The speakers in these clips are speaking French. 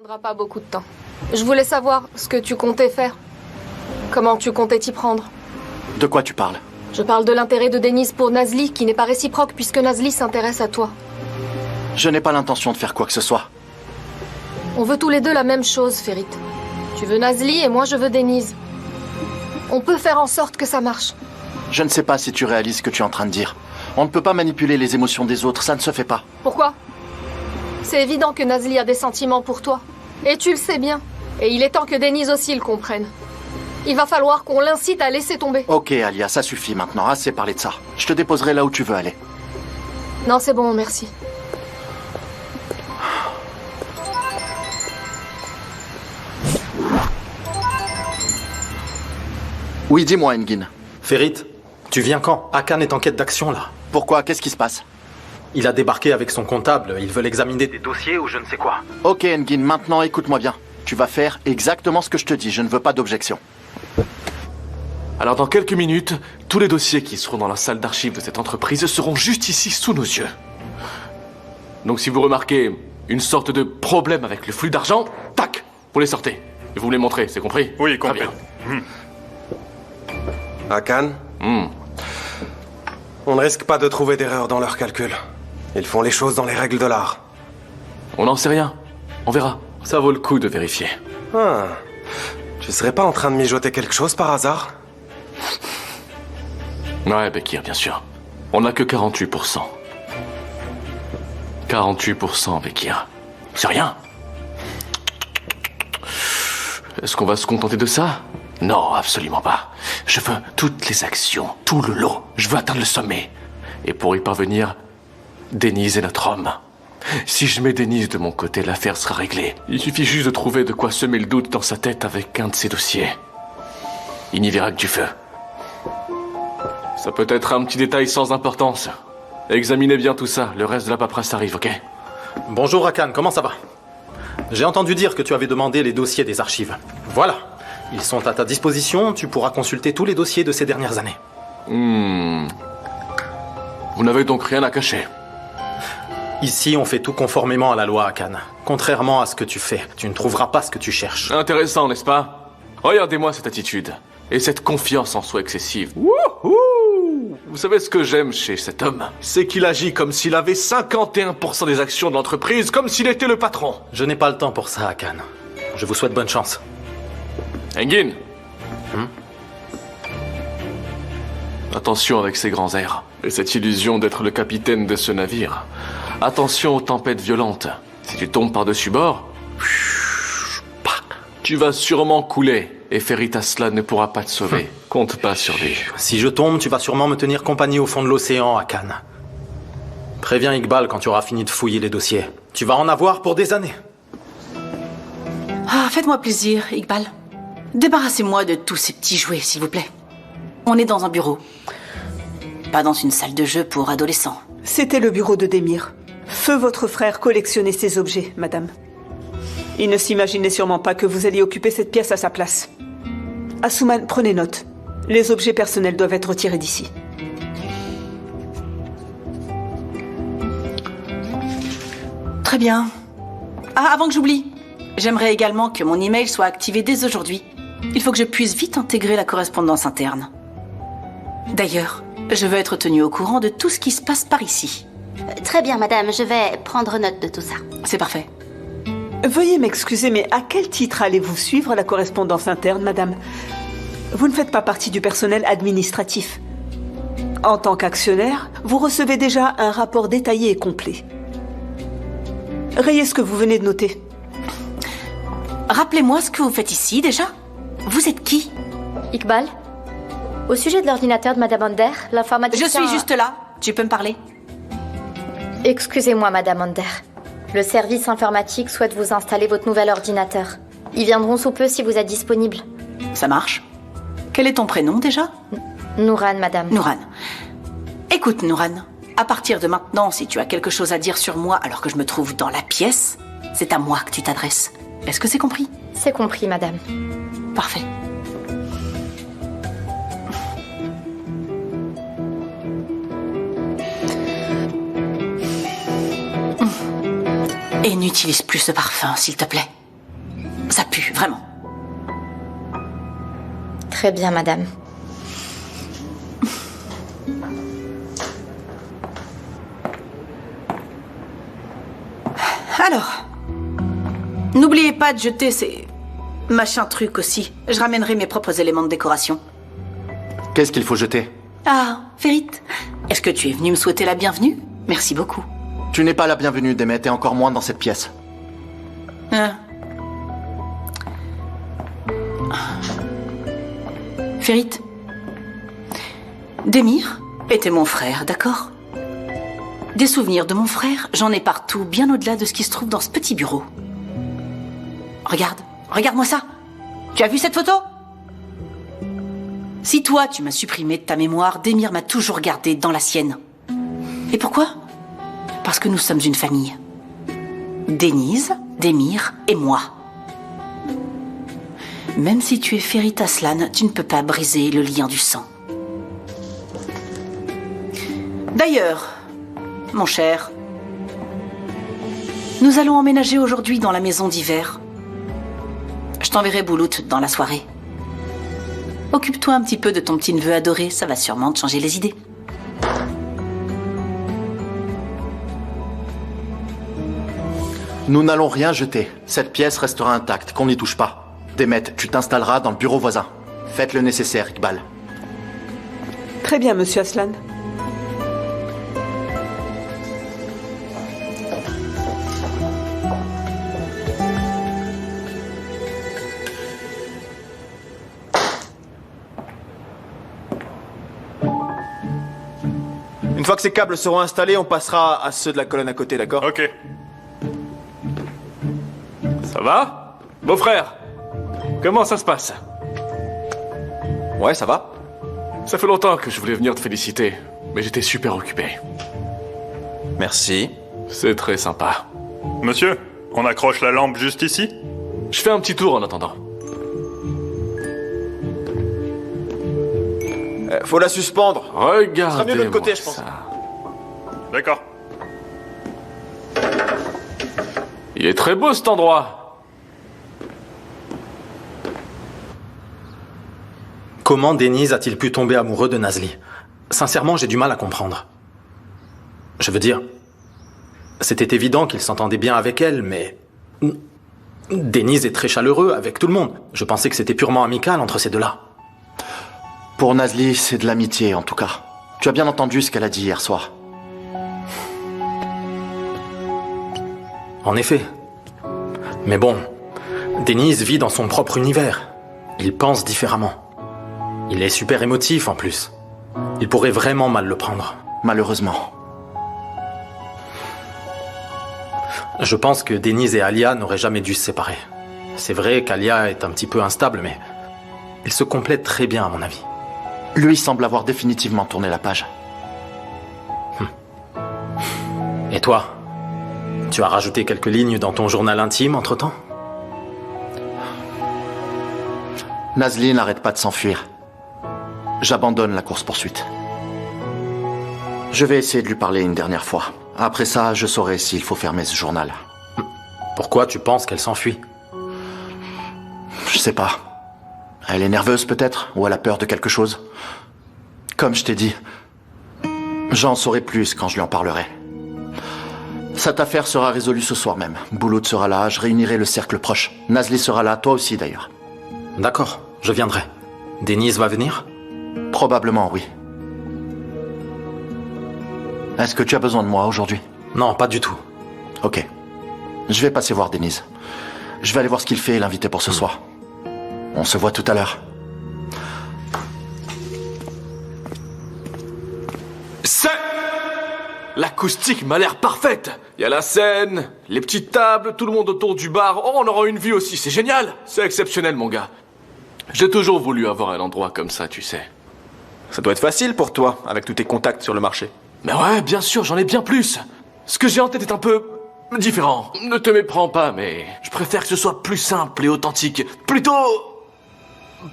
prendra pas beaucoup de temps. Je voulais savoir ce que tu comptais faire. Comment tu comptais t'y prendre. De quoi tu parles? Je parle de l'intérêt de Denise pour Nazli, qui n'est pas réciproque puisque Nazli s'intéresse à toi. Je n'ai pas l'intention de faire quoi que ce soit. On veut tous les deux la même chose, Ferit. Tu veux Nazli et moi je veux Denise. On peut faire en sorte que ça marche. Je ne sais pas si tu réalises ce que tu es en train de dire. On ne peut pas manipuler les émotions des autres, ça ne se fait pas. Pourquoi? C'est évident que Nazli a des sentiments pour toi. Et tu le sais bien. Et il est temps que Denise aussi le comprenne. Il va falloir qu'on l'incite à laisser tomber. Ok, Alia, ça suffit maintenant. Assez parlé de ça. Je te déposerai là où tu veux aller. Non, c'est bon, merci. Oui, dis-moi, Engin. Ferit, tu viens quand? Hakan est en quête d'action, là. Pourquoi? Qu'est-ce qui se passe? Il a débarqué avec son comptable. Ils veulent examiner des dossiers ou je ne sais quoi. Ok, Engin, maintenant écoute-moi bien. Tu vas faire exactement ce que je te dis. Je ne veux pas d'objection. Alors dans quelques minutes, tous les dossiers qui seront dans la salle d'archives de cette entreprise seront juste ici sous nos yeux. Donc si vous remarquez une sorte de problème avec le flux d'argent, tac, vous les sortez. Et vous me les montrez, c'est compris? Oui, Très compris. bien. Hakan, on ne risque pas de trouver d'erreur dans leurs calculs. Ils font les choses dans les règles de l'art. On n'en sait rien. On verra. Ça vaut le coup de vérifier. Ah. Tu serais pas en train de mijoter quelque chose par hasard? Ouais, Bekir, bien sûr. On n'a que 48%. 48%, Bekir. C'est rien. Est-ce qu'on va se contenter de ça? Non, absolument pas. Je veux toutes les actions, tout le lot. Je veux atteindre le sommet. Et pour y parvenir, Denise est notre homme. Si je mets Denise de mon côté, l'affaire sera réglée. Il suffit juste de trouver de quoi semer le doute dans sa tête avec un de ses dossiers. Il n'y verra que du feu. Ça peut être un petit détail sans importance. Examinez bien tout ça, le reste de la paperasse arrive, ok? Bonjour Hakan, comment ça va? J'ai entendu dire que tu avais demandé les dossiers des archives. Voilà. Ils sont à ta disposition, tu pourras consulter tous les dossiers de ces dernières années. Vous n'avez donc rien à cacher. Ici, on fait tout conformément à la loi, Hakan. Contrairement à ce que tu fais, tu ne trouveras pas ce que tu cherches. Intéressant, n'est-ce pas? Regardez-moi cette attitude. Et cette confiance en soi excessive. Vous savez ce que j'aime chez cet homme? C'est qu'il agit comme s'il avait 51% des actions de l'entreprise, comme s'il était le patron. Je n'ai pas le temps pour ça, Hakan. Je vous souhaite bonne chance. Engin. Attention avec ces grands airs. Et cette illusion d'être le capitaine de ce navire. Attention aux tempêtes violentes. Si tu tombes par-dessus bord, tu vas sûrement couler. Et Ferit Aslan ne pourra pas te sauver. Compte pas sur lui. Si je tombe, tu vas sûrement me tenir compagnie au fond de l'océan, Hakan. Préviens Iqbal quand tu auras fini de fouiller les dossiers. Tu vas en avoir pour des années. Ah, faites-moi plaisir, Iqbal. Débarrassez-moi de tous ces petits jouets, s'il vous plaît. On est dans un bureau. Pas dans une salle de jeu pour adolescents. C'était le bureau de Demir. Feu votre frère collectionnait ces objets, madame. Il ne s'imaginait sûrement pas que vous alliez occuper cette pièce à sa place. Asuman, prenez note. Les objets personnels doivent être retirés d'ici. Très bien. Ah, avant que j'oublie, j'aimerais également que mon email soit activé dès aujourd'hui. Il faut que je puisse vite intégrer la correspondance interne. D'ailleurs, je veux être tenue au courant de tout ce qui se passe par ici. Très bien, madame. Je vais prendre note de tout ça. C'est parfait. Veuillez m'excuser, mais à quel titre allez-vous suivre la correspondance interne, madame? Vous ne faites pas partie du personnel administratif. En tant qu'actionnaire, vous recevez déjà un rapport détaillé et complet. Rayez ce que vous venez de noter. Rappelez-moi ce que vous faites ici, déjà. Vous êtes qui? Iqbal, au sujet de l'ordinateur de madame Ander, l'informaticien... Je suis juste là. Tu peux me parler? Excusez-moi, madame Ander. Le service informatique souhaite vous installer votre nouvel ordinateur. Ils viendront sous peu si vous êtes disponible. Ça marche. Quel est ton prénom, déjà? Nouran, madame. Nouran. Écoute, Nouran, à partir de maintenant, si tu as quelque chose à dire sur moi alors que je me trouve dans la pièce, c'est à moi que tu t'adresses. Est-ce que c'est compris? C'est compris, madame. Parfait. Et n'utilise plus ce parfum, s'il te plaît. Ça pue, vraiment. Très bien, madame. Alors, n'oubliez pas de jeter ces machins trucs aussi. Je ramènerai mes propres éléments de décoration. Qu'est-ce qu'il faut jeter? Ah, Ferit, est-ce que tu es venu me souhaiter la bienvenue? Merci beaucoup. Tu n'es pas la bienvenue, Demet, et encore moins dans cette pièce. Hein? Ferit, Démir était mon frère, d'accord? Des souvenirs de mon frère, j'en ai partout, bien au-delà de ce qui se trouve dans ce petit bureau. Regarde, regarde-moi ça. Tu as vu cette photo? Si toi, tu m'as supprimé de ta mémoire, Démir m'a toujours gardé dans la sienne. Et pourquoi? Parce que nous sommes une famille. Denise, Démir et moi. Même si tu es Ferit Aslan, tu ne peux pas briser le lien du sang. D'ailleurs, mon cher, nous allons emménager aujourd'hui dans la maison d'hiver. Je t'enverrai Boulout dans la soirée. Occupe-toi un petit peu de ton petit neveu adoré, ça va sûrement te changer les idées. Nous n'allons rien jeter. Cette pièce restera intacte, qu'on n'y touche pas. Demet, tu t'installeras dans le bureau voisin. Faites le nécessaire, Iqbal. Très bien, monsieur Aslan. Une fois que ces câbles seront installés, on passera à ceux de la colonne à côté, d'accord? Ok. Ça va? Beau-frère, comment ça se passe? Ouais, ça va. Ça fait longtemps que je voulais venir te féliciter, mais j'étais super occupé. Merci. C'est très sympa. Monsieur, on accroche la lampe juste ici? Je fais un petit tour en attendant. Faut la suspendre. Regardez. Ce sera mieux de l'autre côté, je pense. D'accord. Il est très beau cet endroit. Comment Denise a-t-il pu tomber amoureux de Nazli? Sincèrement, j'ai du mal à comprendre. Je veux dire, c'était évident qu'il s'entendait bien avec elle, mais... Denise est très chaleureux avec tout le monde. Je pensais que c'était purement amical entre ces deux-là. Pour Nazli, c'est de l'amitié, en tout cas. Tu as bien entendu ce qu'elle a dit hier soir. En effet. Mais bon, Denise vit dans son propre univers. Il pense différemment. Il est super émotif en plus. Il pourrait vraiment mal le prendre. Malheureusement. Je pense que Denise et Alia n'auraient jamais dû se séparer. C'est vrai qu'Alia est un petit peu instable, mais ils se complètent très bien à mon avis. Lui semble avoir définitivement tourné la page. Et toi? Tu as rajouté quelques lignes dans ton journal intime entre-temps? Nazli n'arrête pas de s'enfuir. J'abandonne la course-poursuite. Je vais essayer de lui parler une dernière fois. Après ça, je saurai s'il faut fermer ce journal. Pourquoi tu penses qu'elle s'enfuit? Je sais pas. Elle est nerveuse peut-être, ou elle a peur de quelque chose. Comme je t'ai dit, j'en saurai plus quand je lui en parlerai. Cette affaire sera résolue ce soir même. Boulout sera là, je réunirai le cercle proche. Nazli sera là, toi aussi d'ailleurs. D'accord, je viendrai. Denise va venir? Probablement, oui. Est-ce que tu as besoin de moi aujourd'hui? Non, pas du tout. Ok. Je vais passer voir Denise. Je vais aller voir ce qu'il fait et l'inviter pour ce soir. On se voit tout à l'heure. L'acoustique m'a l'air parfaite. Il y a la scène, les petites tables, tout le monde autour du bar. Oh, on aura une vue aussi, c'est génial. C'est exceptionnel, mon gars. J'ai toujours voulu avoir un endroit comme ça, tu sais. Ça doit être facile pour toi, avec tous tes contacts sur le marché. Mais ouais, bien sûr, j'en ai bien plus. Ce que j'ai en tête est un peu différent. Ne te méprends pas, mais je préfère que ce soit plus simple et authentique. Plutôt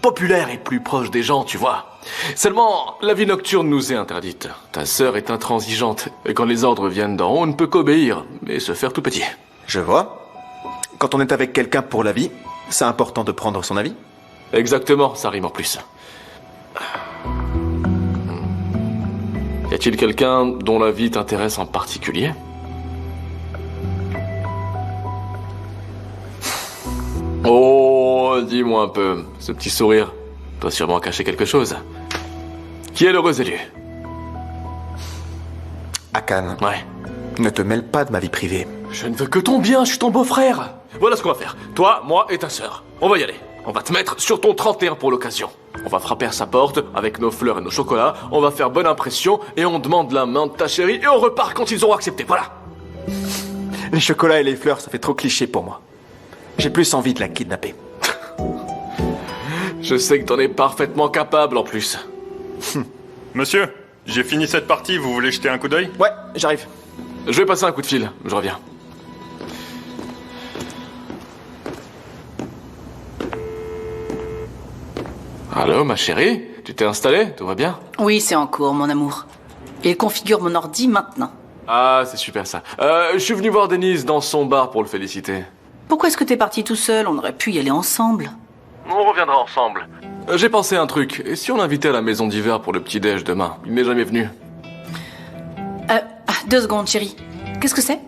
populaire et plus proche des gens, tu vois. Seulement, la vie nocturne nous est interdite. Ta sœur est intransigeante, et quand les ordres viennent d'en haut, on ne peut qu'obéir, mais se faire tout petit. Je vois. Quand on est avec quelqu'un pour la vie, C'est important de prendre son avis? Exactement, ça rime en plus. Y a-t-il quelqu'un dont la vie t'intéresse en particulier? Oh, dis-moi un peu, ce petit sourire doit sûrement cacher quelque chose. Qui est l'heureux élu? Akan. Ouais. Ne te mêle pas de ma vie privée. Je ne veux que ton bien, je suis ton beau-frère. Voilà ce qu'on va faire. Toi, moi et ta sœur. On va y aller. On va te mettre sur ton 31 pour l'occasion. On va frapper à sa porte avec nos fleurs et nos chocolats. On va faire bonne impression et on demande la main de ta chérie et on repart quand ils auront accepté. Voilà. Les chocolats et les fleurs, ça fait trop cliché pour moi. J'ai plus envie de la kidnapper. Je sais que t'en es parfaitement capable en plus. Monsieur, j'ai fini cette partie, vous voulez jeter un coup d'œil? Ouais, j'arrive. Je vais passer un coup de fil, je reviens. Allô, ma chérie? Tu t'es installée? Tout va bien? Oui, c'est en cours, mon amour. Il configure mon ordi maintenant. Ah, c'est super ça. Je suis venu voir Denise dans son bar pour le féliciter. Pourquoi est-ce que t'es parti tout seul? On aurait pu y aller ensemble. On reviendra ensemble. J'ai pensé à un truc. Et si on l'invitait à la maison d'hiver pour le petit-déj demain? Il n'est jamais venu. 2 secondes, chérie. Qu'est-ce que c'est?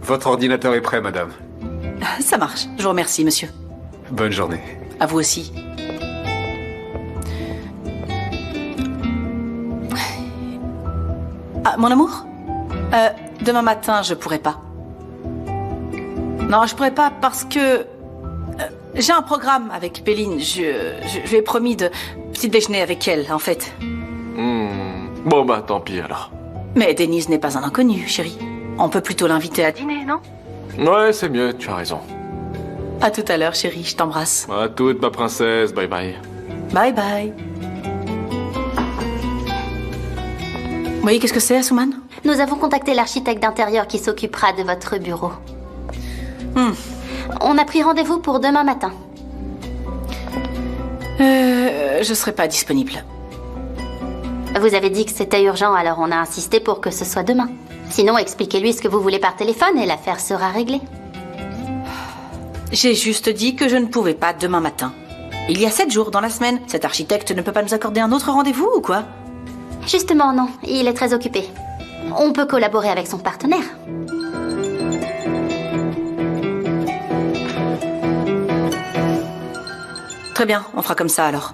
Votre ordinateur est prêt, madame. Ça marche. Je vous remercie, monsieur. Bonne journée. À vous aussi. Ah, mon amour? Demain matin, je pourrai pas. Non, je pourrais pas parce que... j'ai un programme avec Péline. Je lui ai promis de petit déjeuner avec elle, en fait. Bon bah, tant pis alors. Mais Denise n'est pas un inconnu, chérie. On peut plutôt l'inviter à dîner, non? Ouais, c'est mieux, tu as raison. À tout à l'heure, chérie. Je t'embrasse. À toute, ma princesse. Bye bye. Bye bye. Oui, qu'est-ce que c'est, Asuman? Nous avons contacté l'architecte d'intérieur qui s'occupera de votre bureau. On a pris rendez-vous pour demain matin. Je serai pas disponible. Vous avez dit que c'était urgent, alors on a insisté pour que ce soit demain. Sinon, expliquez-lui ce que vous voulez par téléphone et l'affaire sera réglée. J'ai juste dit que je ne pouvais pas demain matin. Il y a 7 jours dans la semaine. Cet architecte ne peut pas nous accorder un autre rendez-vous ou quoi? Justement, non. Il est très occupé. On peut collaborer avec son partenaire. Très bien, on fera comme ça alors.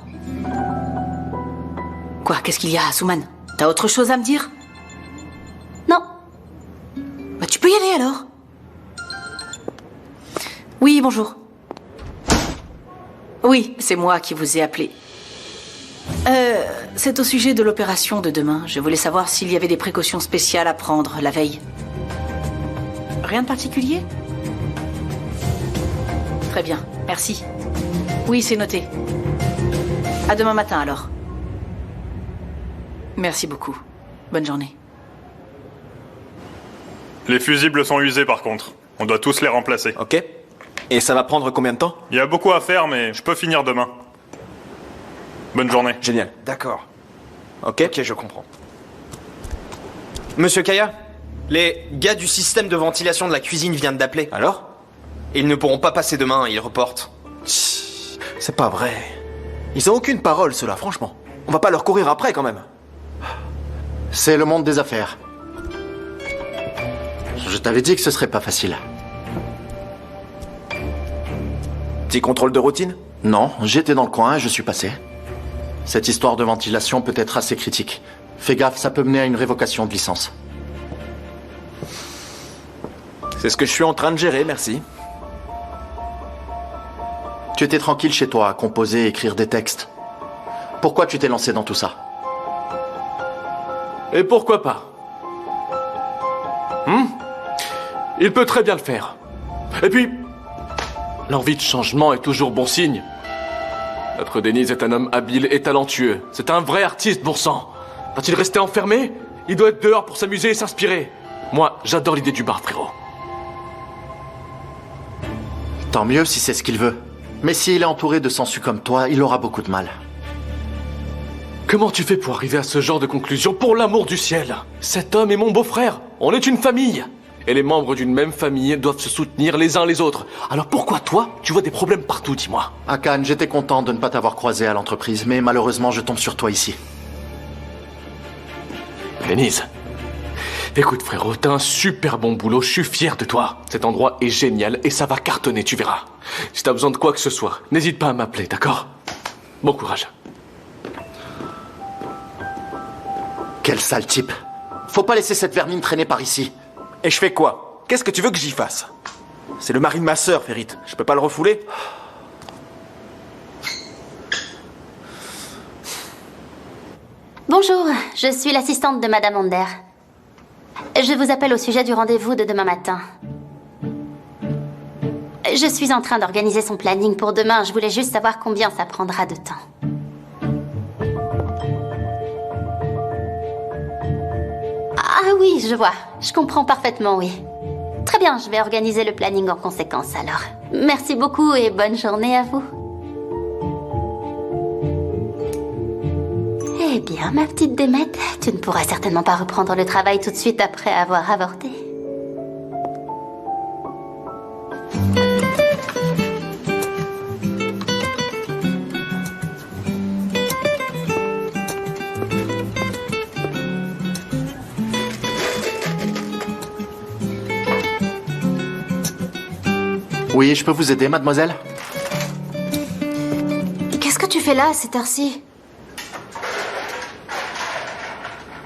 Quoi? Qu'est-ce qu'il y a, Asuman? T'as autre chose à me dire? Non. Bah tu peux y aller alors. Oui, bonjour. Oui, c'est moi qui vous ai appelé. C'est au sujet de l'opération de demain. Je voulais savoir s'il y avait des précautions spéciales à prendre la veille. Rien de particulier? Très bien, merci. Oui, c'est noté. À demain matin alors. Merci beaucoup. Bonne journée. Les fusibles sont usés par contre. On doit tous les remplacer. Ok. Et ça va prendre combien de temps? Il y a beaucoup à faire, mais je peux finir demain. Bonne journée. Génial. D'accord. Ok. Ok, je comprends. Monsieur Kaya, les gars du système de ventilation de la cuisine viennent d'appeler. Alors? Ils ne pourront pas passer demain, ils reportent. C'est pas vrai. Ils ont aucune parole, ceux-là, franchement. On va pas leur courir après, quand même. C'est le monde des affaires. Je t'avais dit que ce serait pas facile. Petit contrôle de routine? Non, j'étais dans le coin et je suis passé. Cette histoire de ventilation peut être assez critique. Fais gaffe, ça peut mener à une révocation de licence. C'est ce que je suis en train de gérer, merci. Tu étais tranquille chez toi à composer et écrire des textes. Pourquoi tu t'es lancé dans tout ça? Et pourquoi pas? Il peut très bien le faire. Et puis, l'envie de changement est toujours bon signe. Notre Denise est un homme habile et talentueux. C'est un vrai artiste, bon sang. Va-t-il rester enfermé? Il doit être dehors pour s'amuser et s'inspirer. Moi, j'adore l'idée du bar, frérot. Tant mieux si c'est ce qu'il veut. Mais s'il est entouré de sangsues comme toi, il aura beaucoup de mal. Comment tu fais pour arriver à ce genre de conclusion? Pour l'amour du ciel! Cet homme est mon beau-frère. On est une famille. Et les membres d'une même famille doivent se soutenir les uns les autres. Alors pourquoi toi, tu vois des problèmes partout, dis-moi? Hakan, j'étais content de ne pas t'avoir croisé à l'entreprise, mais malheureusement, je tombe sur toi ici. Denise, écoute frérot, t'as un super bon boulot, je suis fier de toi. Cet endroit est génial et ça va cartonner, tu verras. Si t'as besoin de quoi que ce soit, n'hésite pas à m'appeler, d'accord? Bon courage. Quel sale type. Faut pas laisser cette vermine traîner par ici. Et je fais quoi? Qu'est-ce que tu veux que j'y fasse? C'est le mari de ma sœur, Ferit. Je peux pas le refouler? Bonjour, je suis l'assistante de Madame Ander. Je vous appelle au sujet du rendez-vous de demain matin. Je suis en train d'organiser son planning pour demain. Je voulais juste savoir combien ça prendra de temps. Ah oui, je vois. Je comprends parfaitement, oui. Très bien, je vais organiser le planning en conséquence alors. Merci beaucoup et bonne journée à vous. Eh bien, ma petite Démette, tu ne pourras certainement pas reprendre le travail tout de suite après avoir avorté. Oui, je peux vous aider, mademoiselle? Qu'est-ce que tu fais là, à cette heure-ci?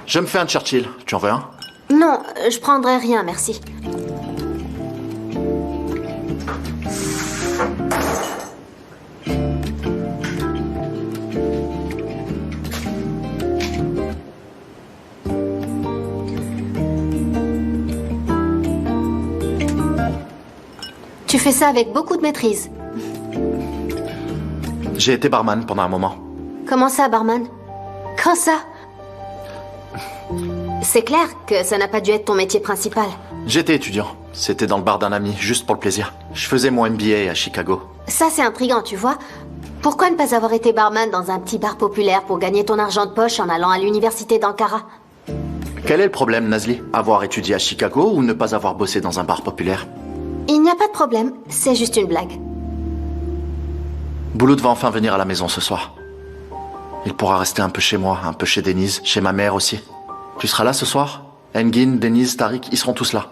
Je me fais un Churchill. Tu en veux un? Non, je prendrai rien, merci. Tu fais ça avec beaucoup de maîtrise. J'ai été barman pendant un moment. Comment ça, barman? Quand ça? C'est clair que ça n'a pas dû être ton métier principal. J'étais étudiant. C'était dans le bar d'un ami, juste pour le plaisir. Je faisais mon MBA à Chicago. Ça, c'est intriguant, tu vois. Pourquoi ne pas avoir été barman dans un petit bar populaire pour gagner ton argent de poche en allant à l'université d'Ankara? Quel est le problème, Nazli? Avoir étudié à Chicago ou ne pas avoir bossé dans un bar populaire? Il n'y a pas de problème, c'est juste une blague. Bouloud va enfin venir à la maison ce soir. Il pourra rester un peu chez moi, un peu chez Denise, chez ma mère aussi. Tu seras là ce soir? Engin, Denise, Tariq, ils seront tous là.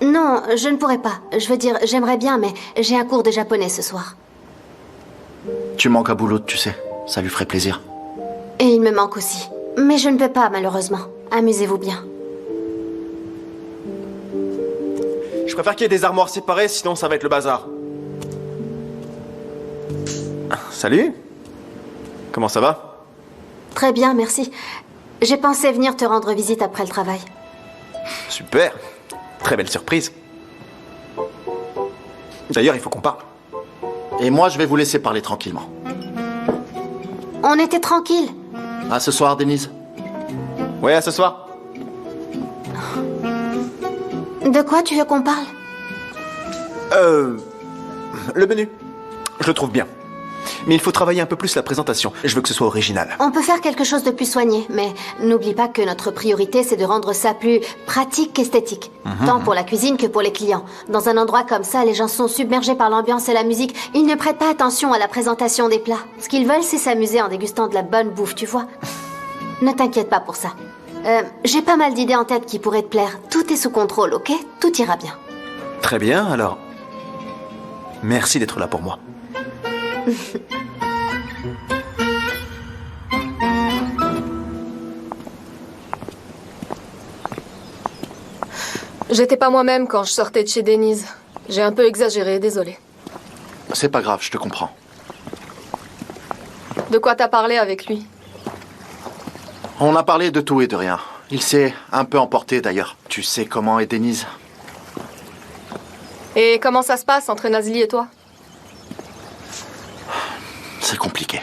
Non, je ne pourrai pas. Je veux dire, j'aimerais bien, mais j'ai un cours de japonais ce soir. Tu manques à Bouloud, tu sais. Ça lui ferait plaisir. Et il me manque aussi. Mais je ne peux pas, malheureusement. Amusez-vous bien. Je préfère qu'il y ait des armoires séparées, sinon ça va être le bazar. Salut. Comment ça va? Très bien, merci. J'ai pensé venir te rendre visite après le travail. Super. Très belle surprise. D'ailleurs, il faut qu'on parle. Et moi, je vais vous laisser parler tranquillement. On était tranquille. À ce soir, Denise? Ouais, à ce soir. De quoi tu veux qu'on parle? Le menu. Je le trouve bien. Mais il faut travailler un peu plus la présentation. Je veux que ce soit original. On peut faire quelque chose de plus soigné, mais n'oublie pas que notre priorité, c'est de rendre ça plus pratique qu'esthétique. Tant pour la cuisine que pour les clients. Dans un endroit comme ça, les gens sont submergés par l'ambiance et la musique. Ils ne prêtent pas attention à la présentation des plats. Ce qu'ils veulent, c'est s'amuser en dégustant de la bonne bouffe, tu vois. Ne t'inquiète pas pour ça. J'ai pas mal d'idées en tête qui pourraient te plaire. Tout est sous contrôle, ok? Tout ira bien. Très bien, alors. Merci d'être là pour moi. J'étais pas moi-même quand je sortais de chez Denise. J'ai un peu exagéré, désolé. C'est pas grave, je te comprends. De quoi t'as parlé avec lui? On a parlé de tout et de rien. Il s'est un peu emporté d'ailleurs. Tu sais comment est Denise? Et comment ça se passe entre Nazli et toi? C'est compliqué.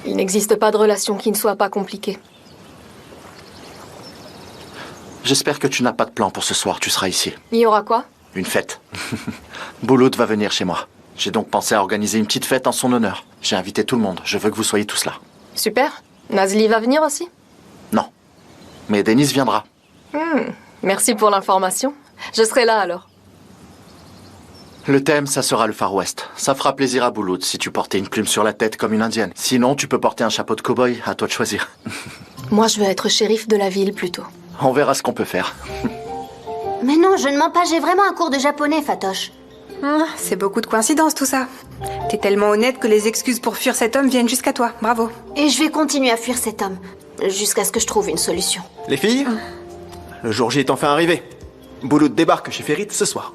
Il n'existe pas de relation qui ne soit pas compliquée. J'espère que tu n'as pas de plan pour ce soir, tu seras ici. Il y aura quoi? Une fête. Bouloud va venir chez moi. J'ai donc pensé à organiser une petite fête en son honneur. J'ai invité tout le monde, je veux que vous soyez tous là. Super. Nazli va venir aussi? Non. Mais Denise viendra. Merci pour l'information. Je serai là alors. Le thème, ça sera le Far West. Ça fera plaisir à Bouloud si tu portais une plume sur la tête comme une indienne. Sinon, tu peux porter un chapeau de cow-boy, à toi de choisir. Moi, je veux être shérif de la ville plutôt. On verra ce qu'on peut faire. Mais non, je ne mens pas, j'ai vraiment un cours de japonais, Fatoche. C'est beaucoup de coïncidences tout ça. T'es tellement honnête que les excuses pour fuir cet homme viennent jusqu'à toi. Bravo. Et je vais continuer à fuir cet homme, jusqu'à ce que je trouve une solution. Les filles, le jour J est enfin arrivé. Bouloud débarque chez Ferit ce soir.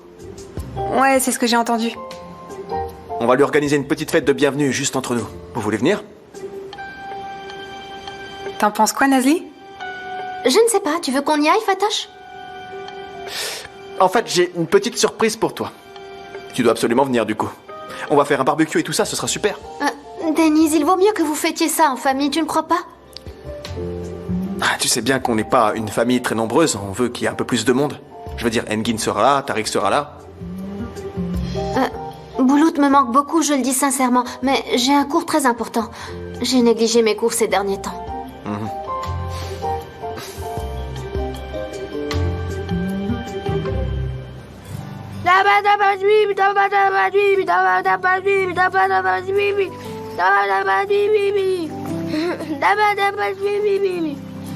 Ouais, c'est ce que j'ai entendu. On va lui organiser une petite fête de bienvenue juste entre nous. Vous voulez venir? T'en penses quoi, Nazli? Je ne sais pas, tu veux qu'on y aille, Fatoche? En fait, j'ai une petite surprise pour toi. Tu dois absolument venir du coup. On va faire un barbecue et tout ça, ce sera super. Denise, il vaut mieux que vous fêtiez ça en famille, tu ne crois pas? Ah, tu sais bien qu'on n'est pas une famille très nombreuse, on veut qu'il y ait un peu plus de monde. Je veux dire, Engin sera là, Tariq sera là. Bouloud me manque beaucoup, je le dis sincèrement, mais j'ai un cours très important. J'ai négligé mes cours ces derniers temps.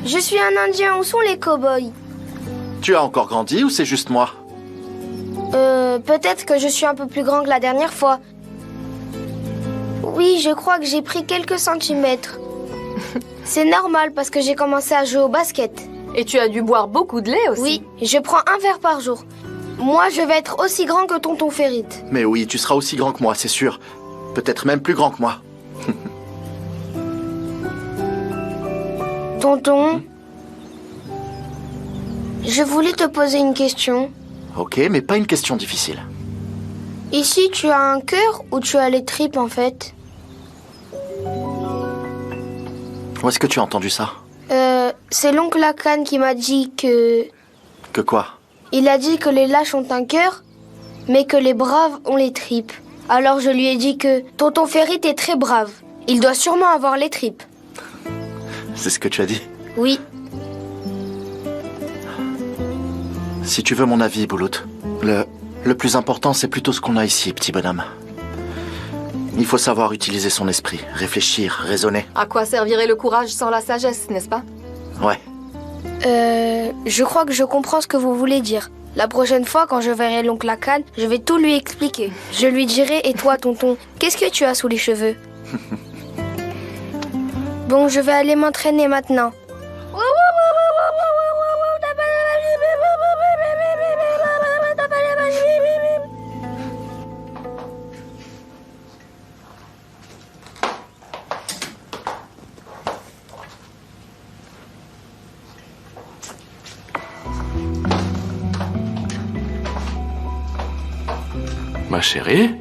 Je suis un Indien, où sont les cow-boys? Tu as encore grandi ou c'est juste moi? Peut-être que je suis un peu plus grand que la dernière fois. Oui, je crois que j'ai pris quelques centimètres. C'est normal parce que j'ai commencé à jouer au basket. Et tu as dû boire beaucoup de lait aussi. Oui, je prends un verre par jour. Moi, je vais être aussi grand que tonton Ferit. Mais oui, tu seras aussi grand que moi, c'est sûr. Peut-être même plus grand que moi. Tonton, je voulais te poser une question. Ok, mais pas une question difficile. Ici, tu as un cœur ou tu as les tripes, en fait? Où est-ce que tu as entendu ça? C'est l'oncle Lacan qui m'a dit que... Que quoi? Il a dit que les lâches ont un cœur, mais que les braves ont les tripes. Alors je lui ai dit que tonton Ferit est très brave. Il doit sûrement avoir les tripes. C'est ce que tu as dit? Oui. Si tu veux mon avis, Bouloud, le plus important, c'est plutôt ce qu'on a ici, petit bonhomme. Il faut savoir utiliser son esprit, réfléchir, raisonner. À quoi servirait le courage sans la sagesse, n'est-ce pas? Ouais. Je crois que je comprends ce que vous voulez dire. La prochaine fois, quand je verrai l'oncle Lacan, je vais tout lui expliquer. Je lui dirai, et toi, tonton, qu'est-ce que tu as sous les cheveux? Bon, je vais aller m'entraîner maintenant. Ma chérie?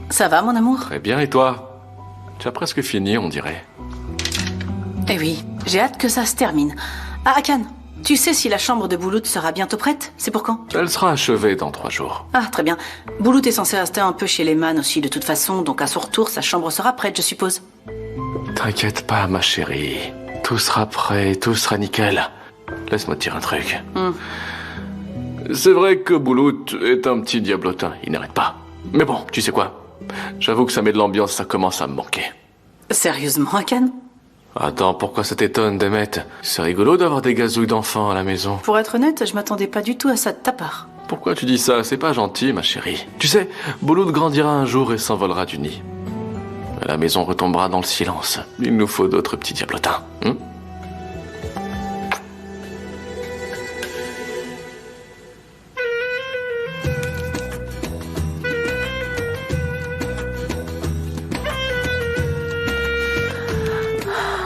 Ça va, mon amour? Très bien, et toi? Tu as presque fini, on dirait. Eh oui, j'ai hâte que ça se termine. Ah, Akan, tu sais si la chambre de Bouloud sera bientôt prête? C'est pour quand? Elle sera achevée dans 3 jours. Ah, très bien. Bouloud est censé rester un peu chez les Man aussi, de toute façon, donc à son retour, sa chambre sera prête, je suppose. T'inquiète pas, ma chérie. Tout sera prêt, tout sera nickel. Laisse-moi te dire un truc. C'est vrai que Bouloud est un petit diablotin, il n'arrête pas. Mais bon, tu sais quoi? J'avoue que ça met de l'ambiance, ça commence à me manquer. Sérieusement, Akan? Attends, pourquoi ça t'étonne, Demet? C'est rigolo d'avoir des gazouilles d'enfants à la maison. Pour être honnête, je m'attendais pas du tout à ça de ta part. Pourquoi tu dis ça? C'est pas gentil, ma chérie. Tu sais, Bouloud grandira un jour et s'envolera du nid. La maison retombera dans le silence. Il nous faut d'autres petits diablotins.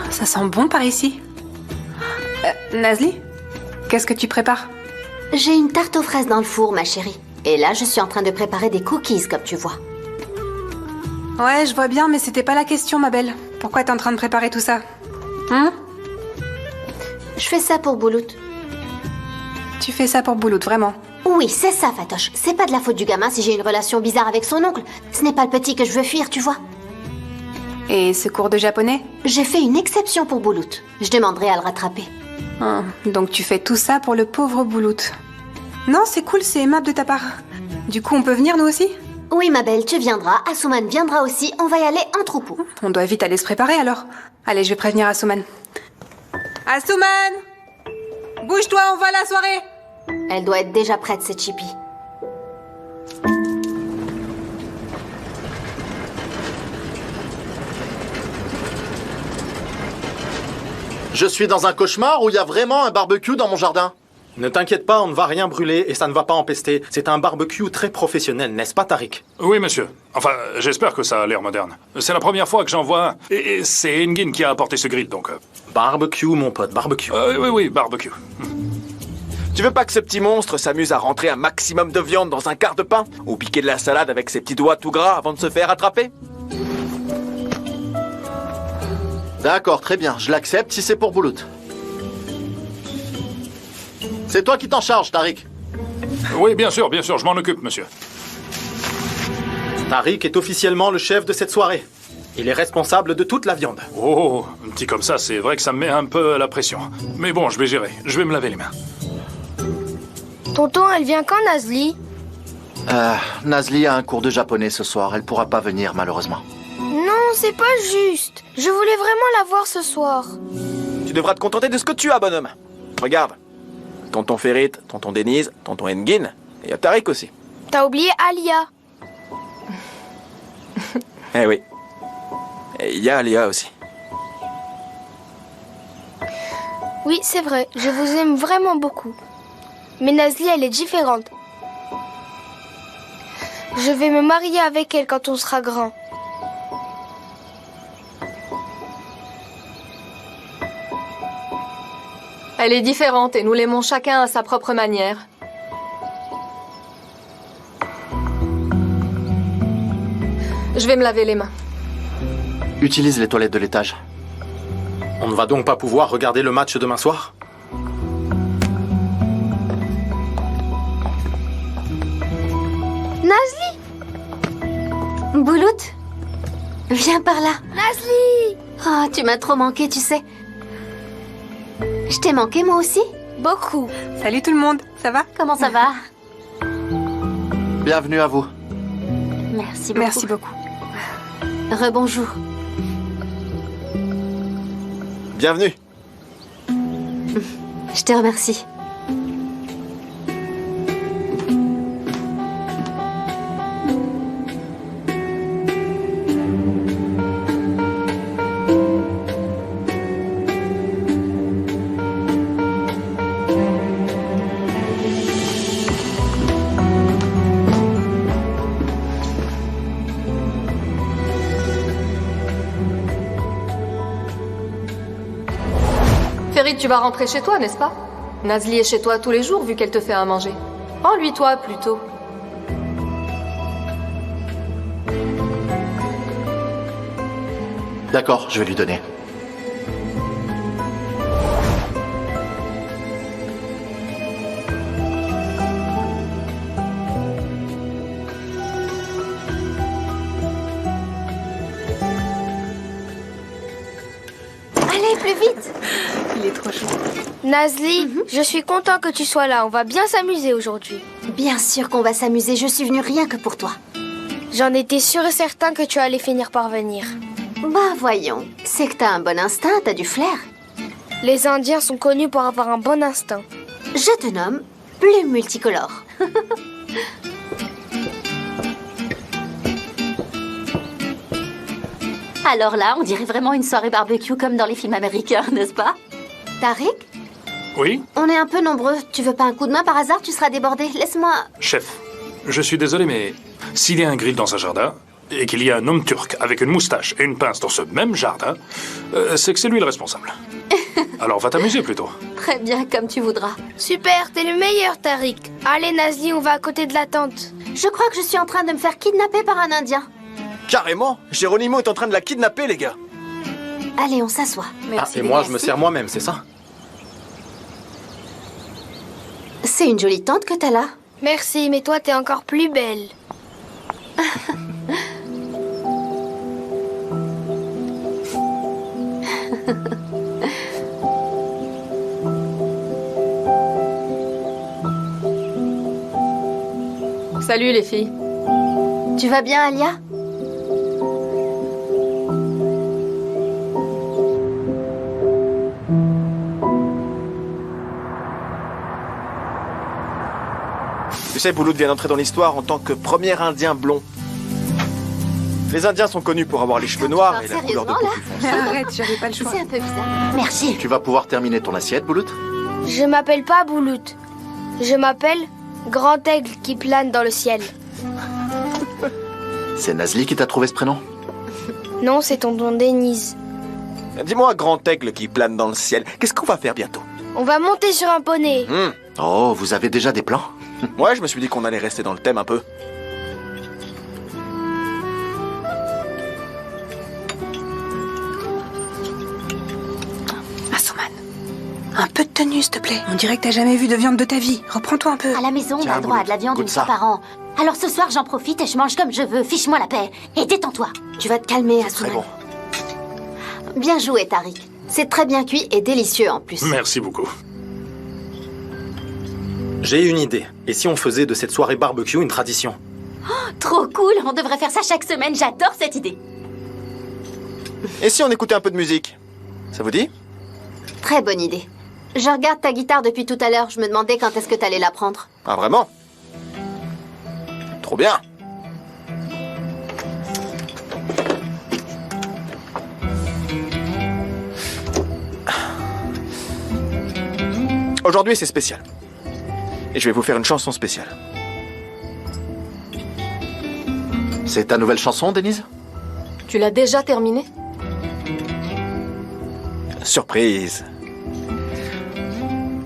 Ça sent bon par ici. Nazli, qu'est-ce que tu prépares? J'ai une tarte aux fraises dans le four, ma chérie. Et là, je suis en train de préparer des cookies, comme tu vois. Ouais, je vois bien, mais c'était pas la question, ma belle. Pourquoi t'es en train de préparer tout ça? Je fais ça pour Bouloud. Tu fais ça pour Bouloud, vraiment? Oui, c'est ça, Fatoche. C'est pas de la faute du gamin si j'ai une relation bizarre avec son oncle. Ce n'est pas le petit que je veux fuir, tu vois. Et ce cours de japonais? J'ai fait une exception pour Bouloud. Je demanderai à le rattraper. Donc tu fais tout ça pour le pauvre Bouloud. Non, c'est cool, c'est aimable de ta part. Du coup, on peut venir nous aussi? Oui, ma belle, tu viendras. Asuman viendra aussi. On va y aller en troupeau. On doit vite aller se préparer alors. Allez, je vais prévenir Asuman. Asuman! Bouge-toi, on va à la soirée! Elle doit être déjà prête, cette Chippy. Je suis dans un cauchemar ou il y a vraiment un barbecue dans mon jardin? Ne t'inquiète pas, on ne va rien brûler et ça ne va pas empester. C'est un barbecue très professionnel, n'est-ce pas, Tariq? Oui, monsieur. Enfin, j'espère que ça a l'air moderne. C'est la première fois que j'en vois un. Et c'est Engin qui a apporté ce grill, donc... Barbecue, mon pote, barbecue. Oui, barbecue. Tu veux pas que ce petit monstre s'amuse à rentrer un maximum de viande dans un quart de pain? Ou piquer de la salade avec ses petits doigts tout gras avant de se faire attraper? D'accord, très bien. Je l'accepte si c'est pour Boulout. C'est toi qui t'en charges, Tariq. Oui, bien sûr, je m'en occupe, monsieur. Tariq est officiellement le chef de cette soirée. Il est responsable de toute la viande. Oh, dit comme ça, c'est vrai que ça me met un peu la pression. Mais bon, je vais gérer. Je vais me laver les mains. Tonton, elle vient quand, Nazli? Nazli a un cours de japonais ce soir. Elle pourra pas venir, malheureusement. Non, c'est pas juste. Je voulais vraiment la voir ce soir. Tu devras te contenter de ce que tu as, bonhomme. Regarde. Tonton Ferit, tonton Denise, tonton Engin, et y a Tariq aussi. T'as oublié Alia. Eh oui. Et il y a Alia aussi. Oui, c'est vrai, je vous aime vraiment beaucoup. Mais Nazli, elle est différente. Je vais me marier avec elle quand on sera grand. Elle est différente et nous l'aimons chacun à sa propre manière. Je vais me laver les mains. Utilise les toilettes de l'étage. On ne va donc pas pouvoir regarder le match demain soir? Nazli! Boulout, viens par là. Nazli! Oh, tu m'as trop manqué, tu sais. Je t'ai manqué, moi aussi? Beaucoup. Salut tout le monde, ça va? Comment ça va? Bienvenue à vous. Merci beaucoup. Merci beaucoup. Rebonjour. Bienvenue. Je te remercie. Ferit, tu vas rentrer chez toi, n'est-ce pas? Nazli est chez toi tous les jours vu qu'elle te fait à manger. Rends-lui-toi plutôt. D'accord, je vais lui donner. Allez, plus vite! Il est trop chaud. Nazli, je suis content que tu sois là. On va bien s'amuser aujourd'hui. Bien sûr qu'on va s'amuser. Je suis venue rien que pour toi. J'en étais sûre et certain que tu allais finir par venir. Bah voyons, c'est que t'as un bon instinct, t'as du flair. Les Indiens sont connus pour avoir un bon instinct. Je te nomme Plume Multicolore. Alors là, on dirait vraiment une soirée barbecue comme dans les films américains, n'est-ce pas? Tariq? Oui? On est un peu nombreux. Tu veux pas un coup de main par hasard? Tu seras débordé. Laisse-moi... Chef, je suis désolé, mais s'il y a un grill dans un jardin, et qu'il y a un homme turc avec une moustache et une pince dans ce même jardin, c'est que c'est lui le responsable. Alors va t'amuser plutôt. Très bien, comme tu voudras. Super, t'es le meilleur, Tariq. Allez, Nazli, on va à côté de la tente. Je crois que je suis en train de me faire kidnapper par un Indien. Carrément, Geronimo est en train de la kidnapper, les gars. Allez, on s'assoit. Et moi, je me sers moi-même, c'est ça? C'est une jolie tante que t'as là. Merci, mais toi, t'es encore plus belle. Salut les filles. Tu vas bien, Alia? Tu sais, Bouloud vient d'entrer dans l'histoire en tant que premier Indien blond. Les Indiens sont connus pour avoir les cheveux noirs et la couleur de peau plus foncée. Arrête, j'avais pas le choix. C'est un peu bizarre. Merci. Tu vas pouvoir terminer ton assiette, Boulout? Je m'appelle pas Boulout. Je m'appelle Grand Aigle qui plane dans le ciel. C'est Nazli qui t'a trouvé ce prénom? Non, c'est tonton Denise. Dis-moi, grand aigle qui plane dans le ciel, qu'est-ce qu'on va faire bientôt? On va monter sur un poney. Oh, vous avez déjà des plans? Ouais, je me suis dit qu'on allait rester dans le thème un peu. Asuman, un peu de tenue, s'il te plaît. On dirait que t'as jamais vu de viande de ta vie. Reprends-toi un peu. À la maison, on Tiens, a droit à de la viande goûte une fois ça. par an. Alors ce soir, j'en profite et je mange comme je veux. Fiche-moi la paix. Et détends-toi. Tu vas te calmer, Très Asuman. bon. Bien joué, Tariq. C'est très bien cuit et délicieux en plus. Merci beaucoup. J'ai une idée. Et si on faisait de cette soirée barbecue une tradition? Trop cool. On devrait faire ça chaque semaine. J'adore cette idée. Et si on écoutait un peu de musique? Ça vous dit? Très bonne idée. Je regarde ta guitare depuis tout à l'heure. Je me demandais quand est-ce que t'allais la prendre. Ah, vraiment? Trop bien. Aujourd'hui, c'est spécial. Et je vais vous faire une chanson spéciale. C'est ta nouvelle chanson, Denise? Tu l'as déjà terminée? Surprise.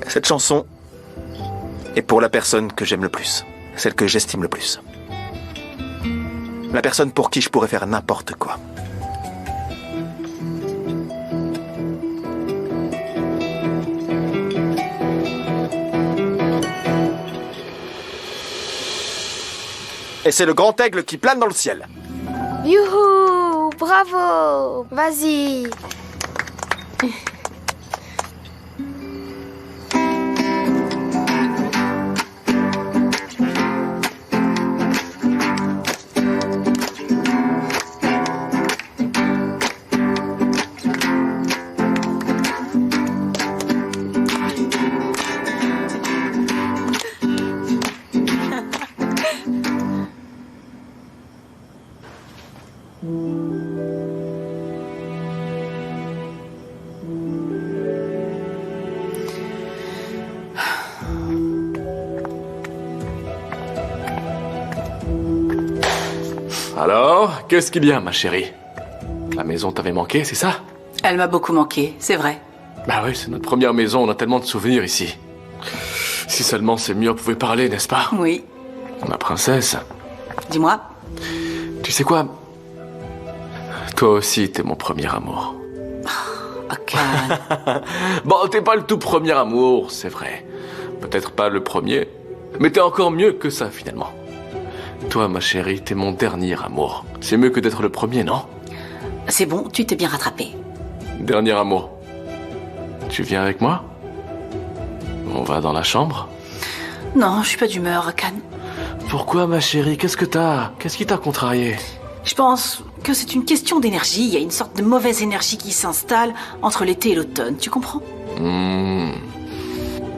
Cette chanson est pour la personne que j'aime le plus. Celle que j'estime le plus. La personne pour qui je pourrais faire n'importe quoi. Et c'est le grand aigle qui plane dans le ciel. Youhou! Bravo! Vas-y! Alors, qu'est-ce qu'il y a, ma chérie? La maison t'avait manqué, c'est ça? Elle m'a beaucoup manqué, c'est vrai. Bah oui, c'est notre première maison, on a tellement de souvenirs ici. Si seulement ces murs pouvaient parler, n'est-ce pas? Oui. Ma princesse. Dis-moi. Tu sais quoi? Toi aussi, t'es mon premier amour. Ok. Bon, t'es pas le tout premier amour, c'est vrai. Peut-être pas le premier, mais t'es encore mieux que ça, finalement. Toi, ma chérie, t'es mon dernier amour. C'est mieux que d'être le premier, non? C'est bon, tu t'es bien rattrapé. Dernier amour. Tu viens avec moi? On va dans la chambre? Non, je suis pas d'humeur, Akan. Pourquoi, ma chérie? Qu'est-ce que t'as? Qu'est-ce qui t'a contrarié? Je pense que c'est une question d'énergie. Il y a une sorte de mauvaise énergie qui s'installe entre l'été et l'automne, tu comprends?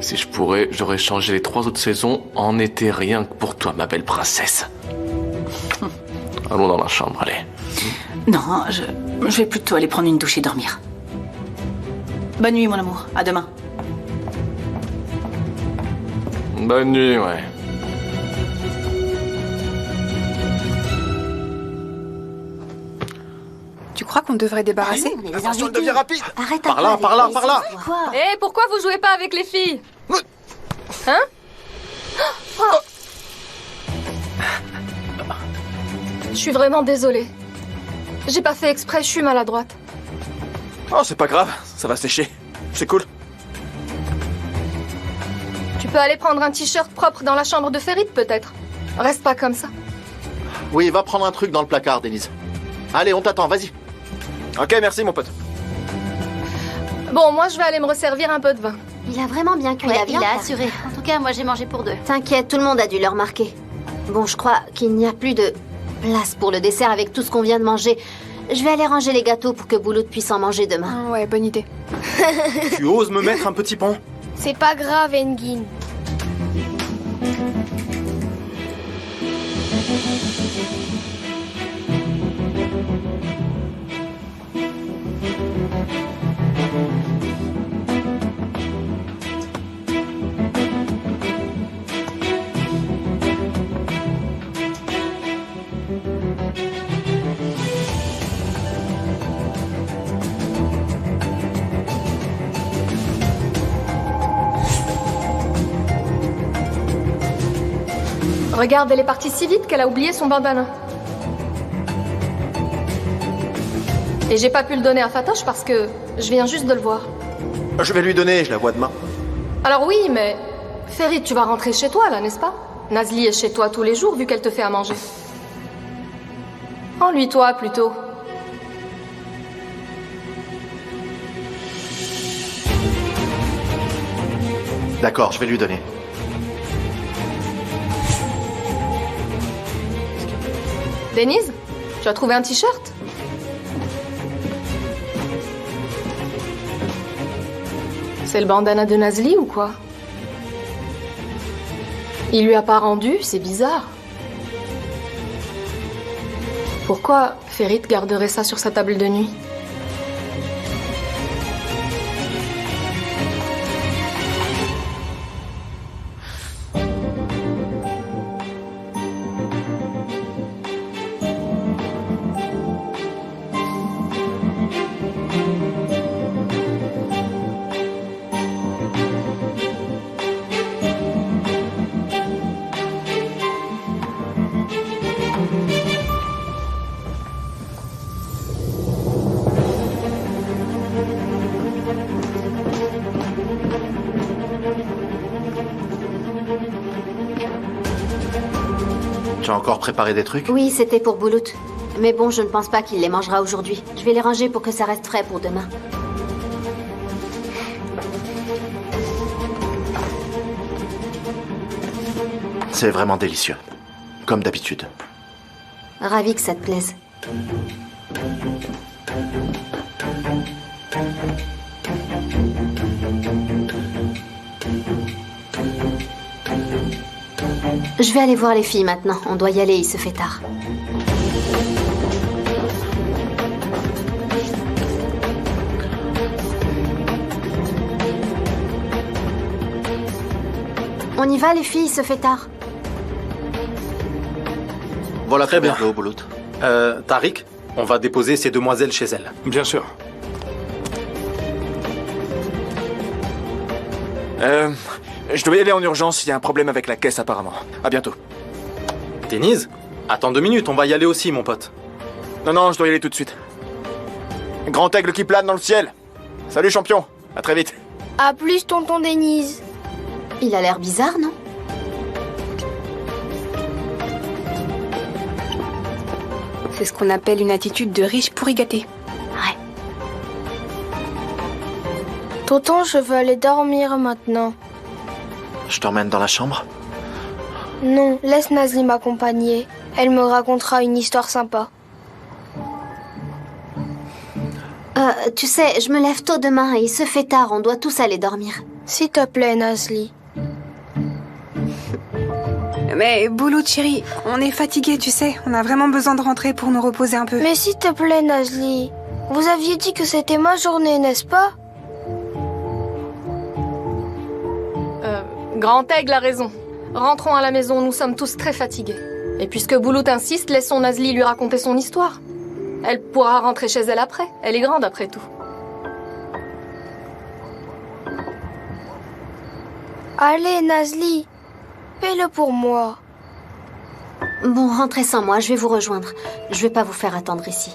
Si je pourrais, j'aurais changé les 3 autres saisons en été rien que pour toi, ma belle princesse. Allons dans la chambre, allez. Non, je vais plutôt aller prendre une douche et dormir. Bonne nuit, mon amour. À demain. Bonne nuit, ouais. Tu crois qu'on devrait débarrasser? Attention, elle devient rapide. Arrête Par là, par là, par là. Quoi? Hé, pourquoi vous jouez pas avec les filles? Hein? Je suis vraiment désolée. J'ai pas fait exprès, je suis maladroite. Oh, c'est pas grave, ça va sécher. C'est cool. Tu peux aller prendre un t-shirt propre dans la chambre de Ferit, peut-être. Reste pas comme ça. Oui, va prendre un truc dans le placard, Denise. Allez, on t'attend, vas-y. Ok, merci, mon pote. Bon, moi, je vais aller me resservir un peu de vin. Il a vraiment bien cuit Ouais, la viande. il a Tariq. assuré. En tout cas, moi, j'ai mangé pour 2. T'inquiète, tout le monde a dû le remarquer. Bon, je crois qu'il n'y a plus de place pour le dessert avec tout ce qu'on vient de manger. Je vais aller ranger les gâteaux pour que Boulout puisse en manger demain. Ouais, bonne idée. Tu oses me mettre un petit pont? C'est pas grave, Engin. Regarde, elle est partie si vite qu'elle a oublié son bandana. Et j'ai pas pu le donner à Fatoche parce que je viens juste de le voir. Je vais lui donner, je la vois demain. Alors oui, mais... Ferit, tu vas rentrer chez toi, là, n'est-ce pas? Nazli est chez toi tous les jours, vu qu'elle te fait à manger. Ennuie-toi, plutôt. D'accord, je vais lui donner. Denise, tu as trouvé un t-shirt? C'est le bandana de Nazli ou quoi? Il lui a pas rendu, c'est bizarre. Pourquoi Ferit garderait ça sur sa table de nuit? Tu as encore préparé des trucs? Oui, c'était pour Boulout. Mais bon, je ne pense pas qu'il les mangera aujourd'hui. Je vais les ranger pour que ça reste frais pour demain. C'est vraiment délicieux. Comme d'habitude. Ravi que ça te plaise. Je vais aller voir les filles maintenant. On doit y aller, il se fait tard. On y va, les filles, il se fait tard. Voilà, Très bien. d'eau, Boulout. Tariq, on va déposer ces demoiselles chez elles. Bien sûr. Je dois y aller en urgence, il y a un problème avec la caisse apparemment. À bientôt. Denise, attends 2 minutes, on va y aller aussi, mon pote. Non, je dois y aller tout de suite. Grand aigle qui plane dans le ciel. Salut champion, à très vite. À plus, tonton Denise. Il a l'air bizarre, non? C'est ce qu'on appelle une attitude de riche pourri gâté. Ouais. Tonton, je veux aller dormir maintenant. Je t'emmène dans la chambre? Non, laisse Nazli m'accompagner. Elle me racontera une histoire sympa. Tu sais, je me lève tôt demain et il se fait tard. On doit tous aller dormir. S'il te plaît, Nazli. Mais Boulout, chérie, on est fatigué, tu sais. On a vraiment besoin de rentrer pour nous reposer un peu. Mais s'il te plaît, Nazli. Vous aviez dit que c'était ma journée, n'est-ce pas? Grand aigle a raison. Rentrons à la maison, nous sommes tous très fatigués. Et puisque Boulout insiste, laissons Nazli lui raconter son histoire. Elle pourra rentrer chez elle après. Elle est grande après tout. Allez, Nazli. Fais-le pour moi. Bon, rentrez sans moi, je vais vous rejoindre. Je vais pas vous faire attendre ici.